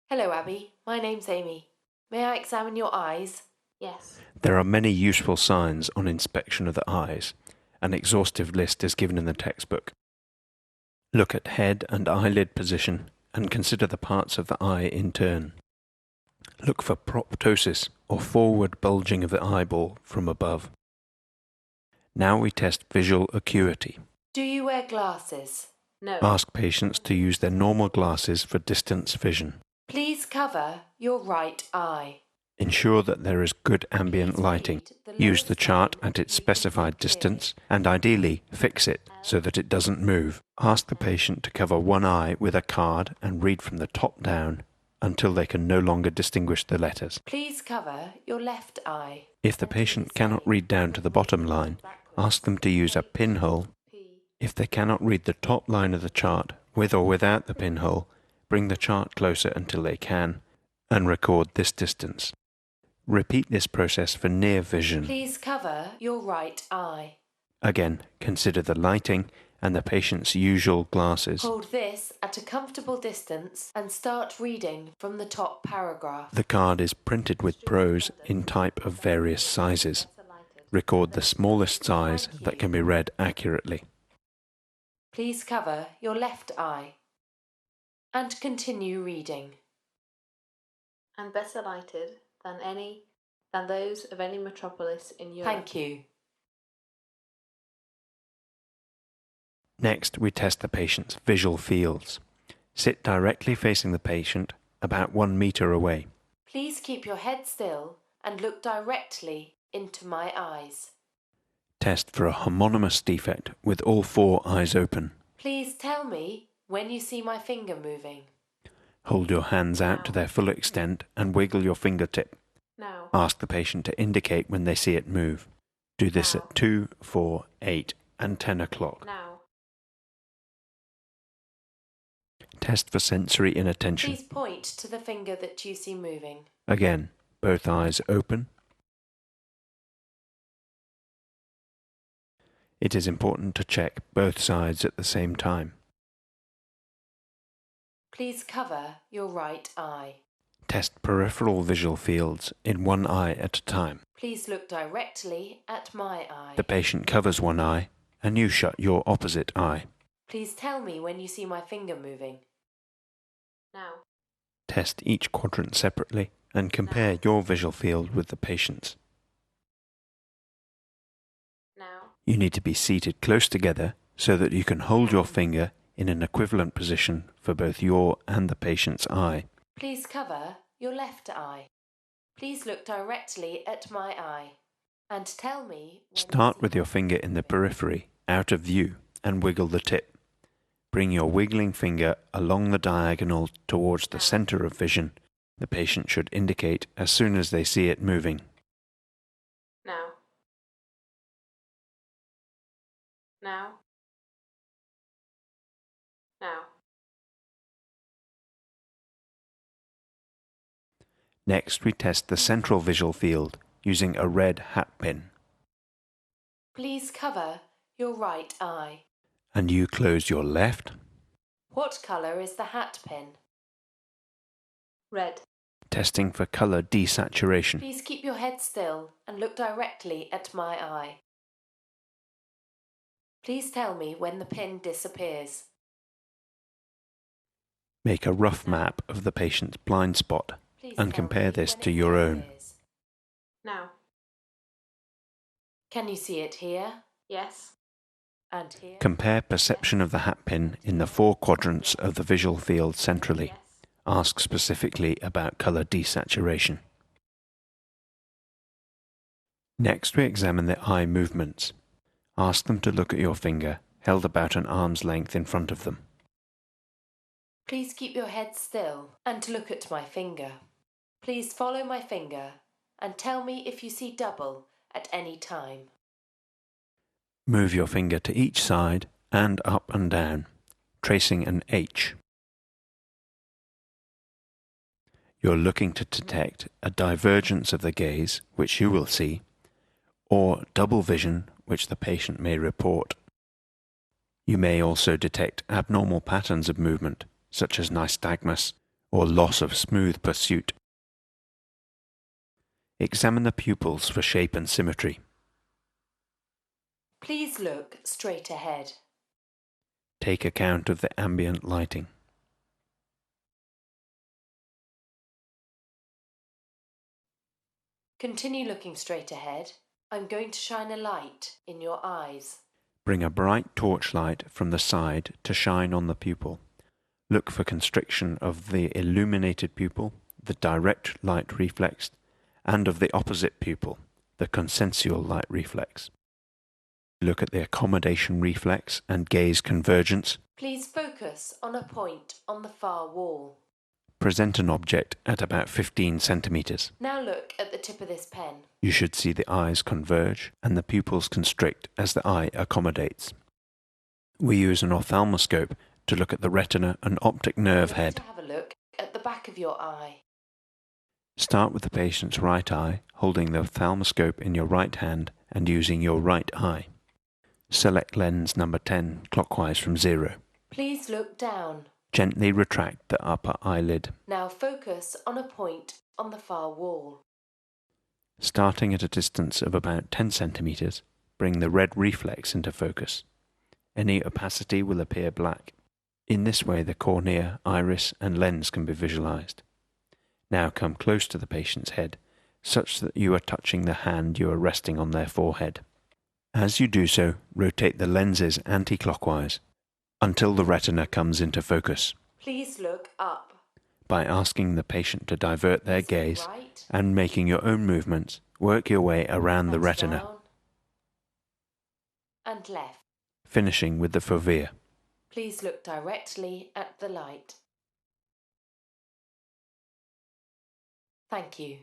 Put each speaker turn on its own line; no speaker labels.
Hello, Abby. My name's Amy. May I examine your eyes?
Yes.
There are many useful signs on inspection of the eyes. An exhaustive list is given in the textbook. Look at head and eyelid position and consider the parts of the eye in turn. Look for proptosis or forward bulging of the eyeball from above. Now we test visual acuity.
Do you wear glasses?
No.
Ask patients to use their normal glasses for distance vision.
Please cover your right eye.
Ensure that there is good ambient lighting. Use the chart at its specified distance and ideally fix it so that it doesn't move. Ask the patient to cover one eye with a card and read from the top down until they can no longer distinguish the letters.
Please cover your left eye.
If the patient cannot read down to the bottom line, ask them to use a pinhole. If they cannot read the top line of the chart with or without the pinhole, bring the chart closer until they can and record this distance. Repeat this process for near vision.
Please cover your right eye.
Again, consider the lighting and the patient's usual glasses.
Hold this at a comfortable distance and start reading from the top paragraph.
The card is printed with prose in type of various sizes. Record the smallest size that can be read accurately.
Please cover your left eye and continue reading.
And better lighted than those of any metropolis in Europe.
Thank you.
Next, we test the patient's visual fields. Sit directly facing the patient, about 1 meter away.
Please keep your head still and look directly into my eyes.
Test for a homonymous defect with all 4 eyes open.
Please tell me when you see my finger moving.
Hold your hands out to their full extent and wiggle your fingertip.
Now.
Ask the patient to indicate when they see it move. Do this
Now.
at 2, 4, 8 and 10 o'clock.
Now.
Test for sensory inattention.
Please point to the finger that you see moving.
Again, both eyes open. It is important to check both sides at the same time.
Please cover your right eye.
Test peripheral visual fields in one eye at a time.
Please look directly at my eye.
The patient covers one eye and you shut your opposite eye.
Please tell me when you see my finger moving.
Now.
Test each quadrant separately and compare your visual field with the patient's.
Now.
You need to be seated close together so that you can hold your finger in an equivalent position for both your and the patient's eye.
Please cover your left eye. Please look directly at my eye and tell me when
Start with your finger in the periphery, out of view, and wiggle the tip. Bring your wiggling finger along the diagonal towards the center of vision. The patient should indicate as soon as they see it moving.
Now. Now. Now.
Next, we test the central visual field using a red hat pin.
Please cover your right eye.
And you close your left.
What colour is the hat pin?
Red.
Testing for color desaturation.
Please keep your head still and look directly at my eye. Please tell me when the pin disappears.
Make a rough map of the patient's blind spot
Please
and
tell
compare
me
this
when
to
it
your own.
disappears.
Now.
Can you see it here
Yes.
and here?
Compare perception of the hat pin in the 4 quadrants of the visual field centrally.
Yes.
Ask specifically about color desaturation. Next, we examine the eye movements. Ask them to look at your finger, held about an arm's length in front of them.
Please keep your head still and look at my finger. Please follow my finger and tell me if you see double at any time.
Move your finger to each side and up and down, tracing an H. You're looking to detect a divergence of the gaze, which you will see, or double vision, which the patient may report. You may also detect abnormal patterns of movement, such as nystagmus, or loss of smooth pursuit. Examine the pupils for shape and symmetry.
Please look straight ahead.
Take account of the ambient lighting.
Continue looking straight ahead. I'm going to shine a light in your eyes.
Bring a bright torchlight from the side to shine on the pupil. Look for constriction of the illuminated pupil, the direct light reflex, and of the opposite pupil, the consensual light reflex. Look at the accommodation reflex and gaze convergence.
Please focus on a point on the far wall.
Present an object at about 15 centimeters.
Now look at the tip of this pen.
You should see the eyes converge and the pupils constrict as the eye accommodates. We use an ophthalmoscope to look at the retina and optic nerve head.
Have a look at the back of your eye.
Start with the patient's right eye, holding the ophthalmoscope in your right hand and using your right eye. Select lens number 10 clockwise from 0.
Please look down.
Gently retract the upper eyelid.
Now focus on a point on the far wall.
Starting at a distance of about 10 centimeters, bring the red reflex into focus. Any opacity will appear black. In this way, the cornea, iris, and lens can be visualized. Now come close to the patient's head, such that you are touching the hand you are resting on their forehead. As you do so, rotate the lenses anti-clockwise until the retina comes into focus.
Please look up.
By asking the patient to divert their gaze
Right
and making your own movements, work your way around the
and
retina,
down and left.
finishing with the fovea.
Please look directly at the light. Thank you.